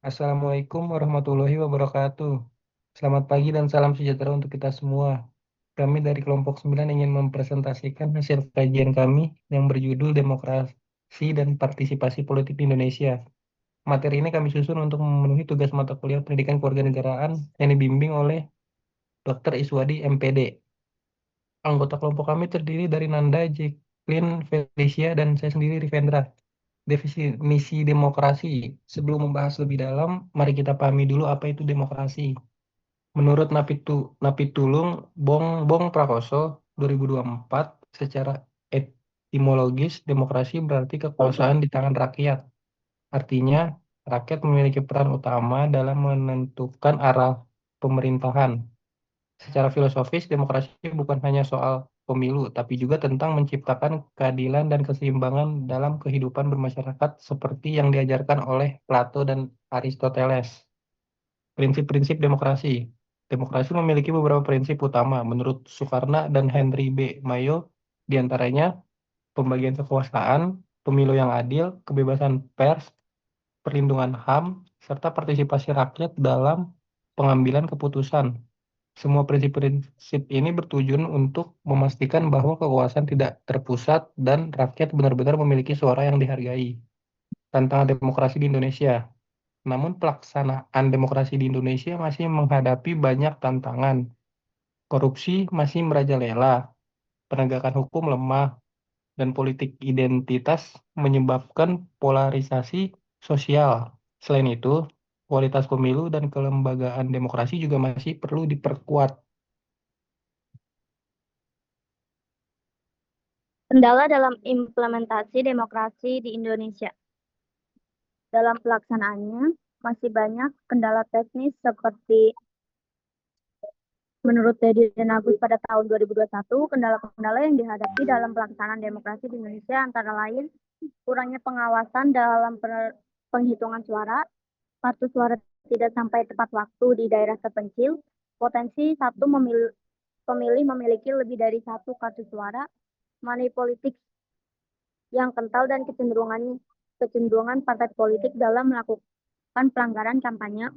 Assalamualaikum warahmatullahi wabarakatuh. Selamat pagi dan salam sejahtera untuk kita semua. Kami dari kelompok 9 ingin mempresentasikan hasil kajian kami yang berjudul Demokrasi dan Partisipasi Politik di Indonesia. Materi ini kami susun untuk memenuhi tugas mata kuliah Pendidikan Kewarganegaraan yang dibimbing oleh Dr. Iswadi MPD. Anggota kelompok kami terdiri dari Nanda, Jacqueline, Felicia, dan saya sendiri Rivendra. Definisi demokrasi. Sebelum membahas lebih dalam, mari kita pahami dulu apa itu demokrasi. Menurut Napitulung Bong Prakoso 2024, secara etimologis, demokrasi berarti kekuasaan di tangan rakyat. Artinya, rakyat memiliki peran utama dalam menentukan arah pemerintahan. Secara filosofis, demokrasi bukan hanya soal pemilu, tapi juga tentang menciptakan keadilan dan keseimbangan dalam kehidupan bermasyarakat seperti yang diajarkan oleh Plato dan Aristoteles. Prinsip-prinsip demokrasi. Demokrasi memiliki beberapa prinsip utama menurut Sukarna dan Henry B. Mayo, diantaranya pembagian kekuasaan, pemilu yang adil, kebebasan pers, perlindungan HAM, serta partisipasi rakyat dalam pengambilan keputusan. Semua prinsip-prinsip ini bertujuan untuk memastikan bahwa kekuasaan tidak terpusat dan rakyat benar-benar memiliki suara yang dihargai. Tantangan demokrasi di Indonesia. Namun pelaksanaan demokrasi di Indonesia masih menghadapi banyak tantangan. Korupsi masih merajalela, penegakan hukum lemah, dan politik identitas menyebabkan polarisasi sosial. Selain itu, kualitas pemilu dan kelembagaan demokrasi juga masih perlu diperkuat. Kendala dalam implementasi demokrasi di Indonesia. Dalam pelaksanaannya, masih banyak kendala teknis seperti menurut Teddy dan Agus pada tahun 2021, kendala-kendala yang dihadapi dalam pelaksanaan demokrasi di Indonesia antara lain kurangnya pengawasan dalam penghitungan suara, kartu suara tidak sampai tepat waktu di daerah terpencil, potensi satu pemilih memiliki lebih dari satu kartu suara, money politik yang kental dan kecenderungan partai politik dalam melakukan pelanggaran kampanye.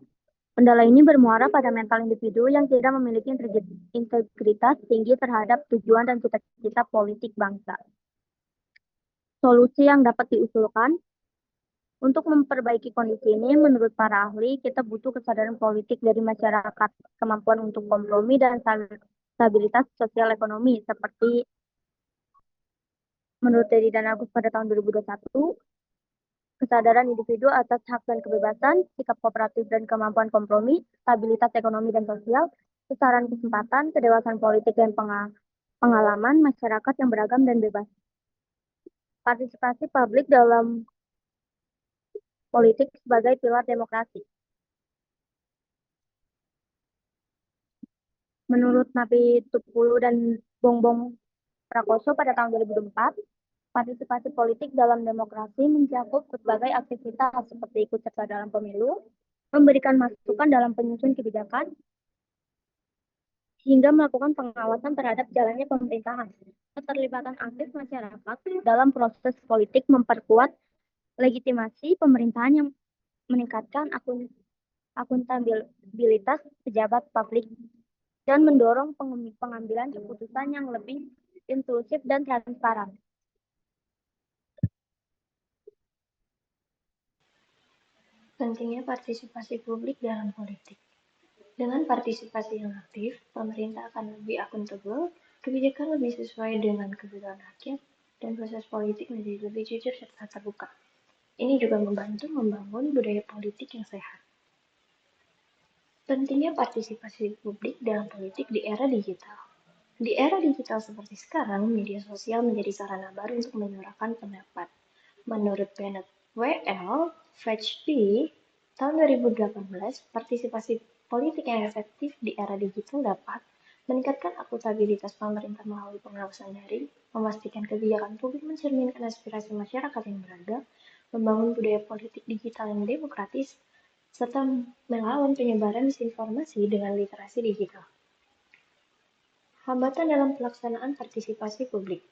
Kendala ini bermuara pada mental individu yang tidak memiliki integritas tinggi terhadap tujuan dan cita-cita politik bangsa. Solusi yang dapat diusulkan untuk memperbaiki kondisi ini, menurut para ahli, kita butuh kesadaran politik dari masyarakat, kemampuan untuk kompromi dan stabilitas sosial ekonomi, seperti menurut Teddy dan Agus pada tahun 2021, kesadaran individu atas hak dan kebebasan, sikap kooperatif dan kemampuan kompromi, stabilitas ekonomi dan sosial, kesetaraan kesempatan, kedewasaan politik dan pengalaman masyarakat yang beragam dan bebas. Partisipasi publik dalam politik sebagai pilar demokrasi. Menurut Napi Tupulu dan Bongbong Prakoso pada tahun 2004, partisipasi politik dalam demokrasi mencakup berbagai aktivitas seperti ikut serta dalam pemilu, memberikan masukan dalam penyusun kebijakan, hingga melakukan pengawasan terhadap jalannya pemerintahan. Keterlibatan aktif masyarakat dalam proses politik memperkuat legitimasi pemerintahan yang meningkatkan akuntabilitas pejabat publik dan mendorong pengambilan keputusan yang lebih inklusif dan transparan. Pentingnya partisipasi publik dalam politik. Dengan partisipasi yang aktif, pemerintah akan lebih akuntabel, kebijakan lebih sesuai dengan kebutuhan rakyat, dan proses politik menjadi lebih jujur serta terbuka. Ini juga membantu membangun budaya politik yang sehat. Pentingnya partisipasi publik dalam politik di era digital. Di era digital seperti sekarang, media sosial menjadi sarana baru untuk menyuarakan pendapat. Menurut Bennett W.L. Fetchby, tahun 2018, partisipasi politik yang efektif di era digital dapat meningkatkan akuntabilitas pemerintah melalui pengawasan daring, memastikan kebijakan publik mencerminkan aspirasi masyarakat yang beragam, membangun budaya politik digital yang demokratis, serta melawan penyebaran disinformasi dengan literasi digital. Hambatan dalam pelaksanaan partisipasi publik.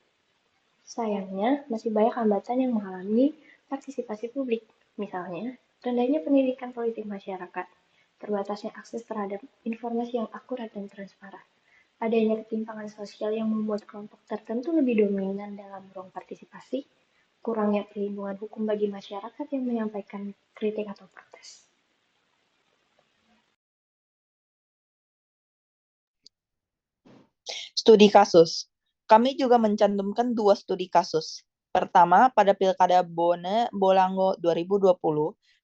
Sayangnya, masih banyak hambatan yang menghalangi partisipasi publik. Misalnya, rendahnya pendidikan politik masyarakat, terbatasnya akses terhadap informasi yang akurat dan transparan, adanya ketimpangan sosial yang membuat kelompok tertentu lebih dominan dalam ruang partisipasi, kurangnya perlindungan hukum bagi masyarakat yang menyampaikan kritik atau protes. Studi kasus. Kami juga mencantumkan 2 studi kasus. Pertama, pada Pilkada Bolango 2020,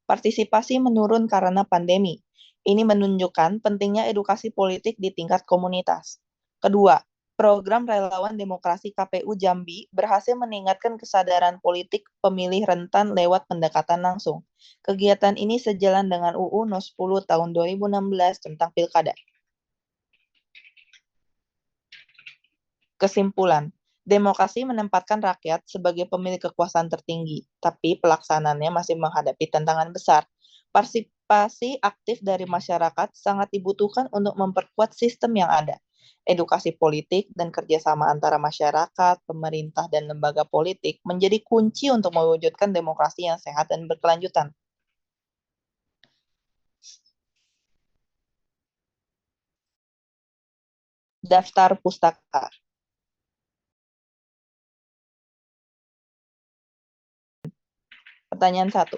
partisipasi menurun karena pandemi. Ini menunjukkan pentingnya edukasi politik di tingkat komunitas. Kedua, program relawan demokrasi KPU Jambi berhasil meningkatkan kesadaran politik pemilih rentan lewat pendekatan langsung. Kegiatan ini sejalan dengan UU No 10 tahun 2016 tentang pilkada. Kesimpulan, demokrasi menempatkan rakyat sebagai pemilik kekuasaan tertinggi, tapi pelaksanaannya masih menghadapi tantangan besar. Partisipasi aktif dari masyarakat sangat dibutuhkan untuk memperkuat sistem yang ada. Edukasi politik dan kerjasama antara masyarakat, pemerintah, dan lembaga politik menjadi kunci untuk mewujudkan demokrasi yang sehat dan berkelanjutan. Daftar pustaka. Pertanyaan 1.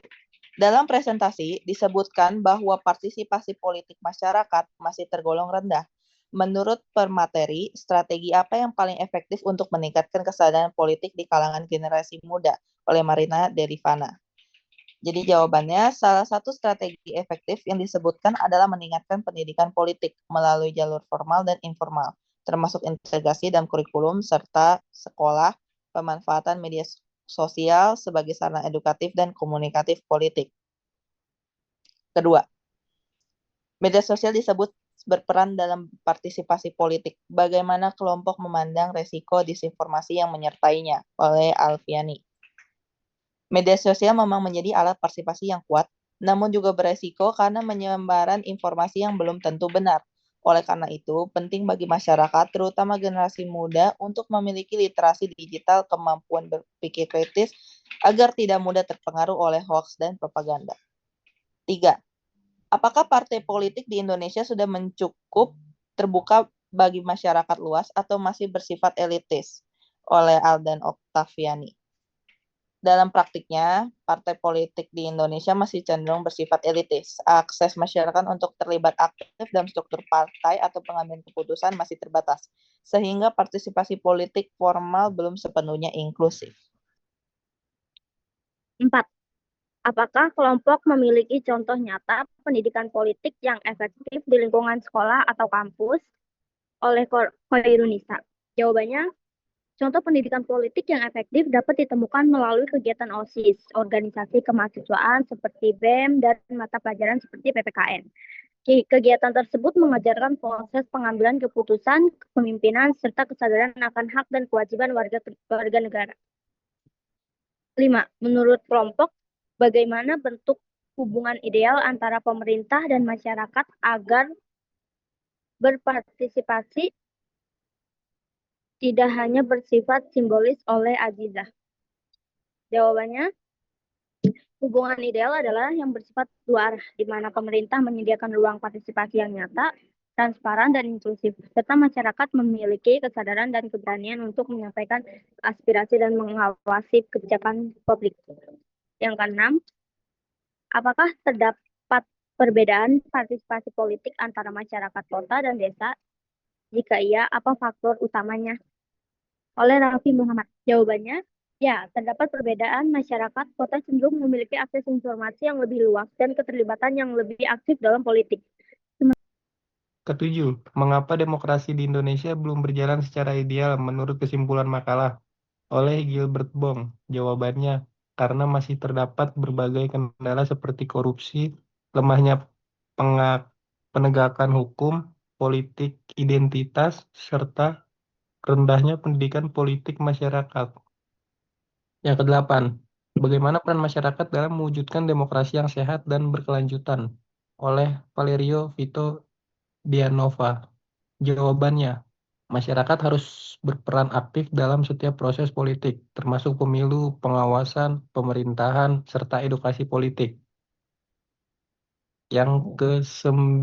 Dalam presentasi disebutkan bahwa partisipasi politik masyarakat masih tergolong rendah. Menurut permateri, strategi apa yang paling efektif untuk meningkatkan kesadaran politik di kalangan generasi muda? Oleh Marina Derivana. Jadi jawabannya, salah satu strategi efektif yang disebutkan adalah meningkatkan pendidikan politik melalui jalur formal dan informal, termasuk integrasi dalam kurikulum serta sekolah, pemanfaatan media sosial sebagai sarana edukatif dan komunikatif politik. Kedua, media sosial disebut berperan dalam partisipasi politik. Bagaimana kelompok memandang resiko disinformasi yang menyertainya? Oleh Alfiani. Media sosial memang menjadi alat partisipasi yang kuat, namun juga beresiko karena penyebaran informasi yang belum tentu benar. Oleh karena itu, penting bagi masyarakat, terutama generasi muda, untuk memiliki literasi digital, kemampuan berpikir kritis, agar tidak mudah terpengaruh oleh hoaks dan propaganda. 3. Apakah partai politik di Indonesia sudah mencukup terbuka bagi masyarakat luas atau masih bersifat elitis? Oleh Aldan Oktaviani. Dalam praktiknya, partai politik di Indonesia masih cenderung bersifat elitis. Akses masyarakat untuk terlibat aktif dalam struktur partai atau pengambilan keputusan masih terbatas, sehingga partisipasi politik formal belum sepenuhnya inklusif. 4. Apakah kelompok memiliki contoh nyata pendidikan politik yang efektif di lingkungan sekolah atau kampus? Oleh Khairunisa. Jawabannya, contoh pendidikan politik yang efektif dapat ditemukan melalui kegiatan OSIS, organisasi kemahasiswaan seperti BEM, dan mata pelajaran seperti PPKN. Kegiatan tersebut mengajarkan proses pengambilan keputusan, kepemimpinan, serta kesadaran akan hak dan kewajiban warga negara. 5. Menurut kelompok, bagaimana bentuk hubungan ideal antara pemerintah dan masyarakat agar berpartisipasi tidak hanya bersifat simbolis oleh Azizah? Jawabannya, hubungan ideal adalah yang bersifat dua arah, di mana pemerintah menyediakan ruang partisipasi yang nyata, transparan, dan inklusif, serta masyarakat memiliki kesadaran dan keberanian untuk menyampaikan aspirasi dan mengawasi kebijakan publik. Yang keenam, apakah terdapat perbedaan partisipasi politik antara masyarakat kota dan desa? Jika iya, apa faktor utamanya? Oleh Raffi Muhammad. Jawabannya, ya, terdapat perbedaan. Masyarakat kota cenderung memiliki akses informasi yang lebih luas dan keterlibatan yang lebih aktif dalam politik. Ketujuh, mengapa demokrasi di Indonesia belum berjalan secara ideal menurut kesimpulan makalah? Oleh Gilbert Bong. Jawabannya, karena masih terdapat berbagai kendala seperti korupsi, lemahnya penegakan hukum, politik identitas, serta rendahnya pendidikan politik masyarakat. Yang kedelapan, bagaimana peran masyarakat dalam mewujudkan demokrasi yang sehat dan berkelanjutan? Oleh Valerio Vito Dianova. Jawabannya, masyarakat harus berperan aktif dalam setiap proses politik, termasuk pemilu, pengawasan, pemerintahan, serta edukasi politik. Yang ke-9.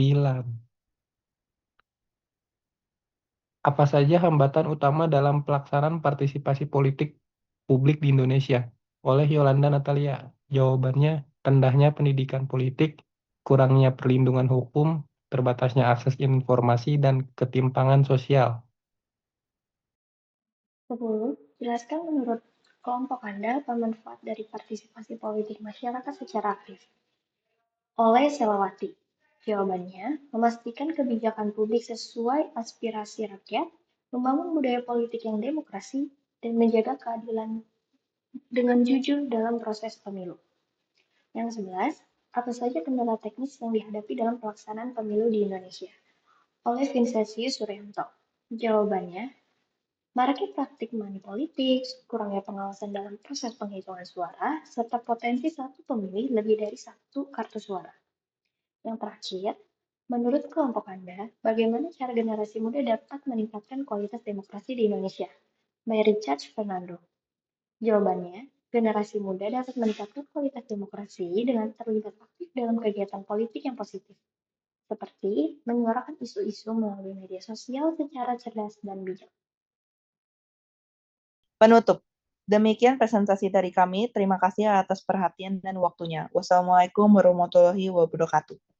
Apa saja hambatan utama dalam pelaksanaan partisipasi politik publik di Indonesia? Oleh Yolanda Natalia. Jawabannya, rendahnya pendidikan politik, kurangnya perlindungan hukum, terbatasnya akses informasi, dan ketimpangan sosial. 10. Jelaskan menurut kelompok Anda pemanfaat dari partisipasi politik masyarakat secara aktif. Oleh Selawati. Jawabannya, memastikan kebijakan publik sesuai aspirasi rakyat, membangun budaya politik yang demokrasi, dan menjaga keadilan dengan jujur dalam proses pemilu. Yang 11, apa saja kendala teknis yang dihadapi dalam pelaksanaan pemilu di Indonesia? Oleh Vincentius Suryanto. Jawabannya, maraknya praktik money politik, kurangnya pengawasan dalam proses penghitungan suara, serta potensi satu pemilih lebih dari satu kartu suara. Yang terakhir, menurut kelompok Anda, bagaimana cara generasi muda dapat meningkatkan kualitas demokrasi di Indonesia? By Richard Fernando. Jawabannya, generasi muda dapat meningkatkan kualitas demokrasi dengan terlibat aktif dalam kegiatan politik yang positif, seperti menyuarakan isu-isu melalui media sosial secara cerdas dan bijak. Penutup. Demikian presentasi dari kami. Terima kasih atas perhatian dan waktunya. Wassalamualaikum warahmatullahi wabarakatuh.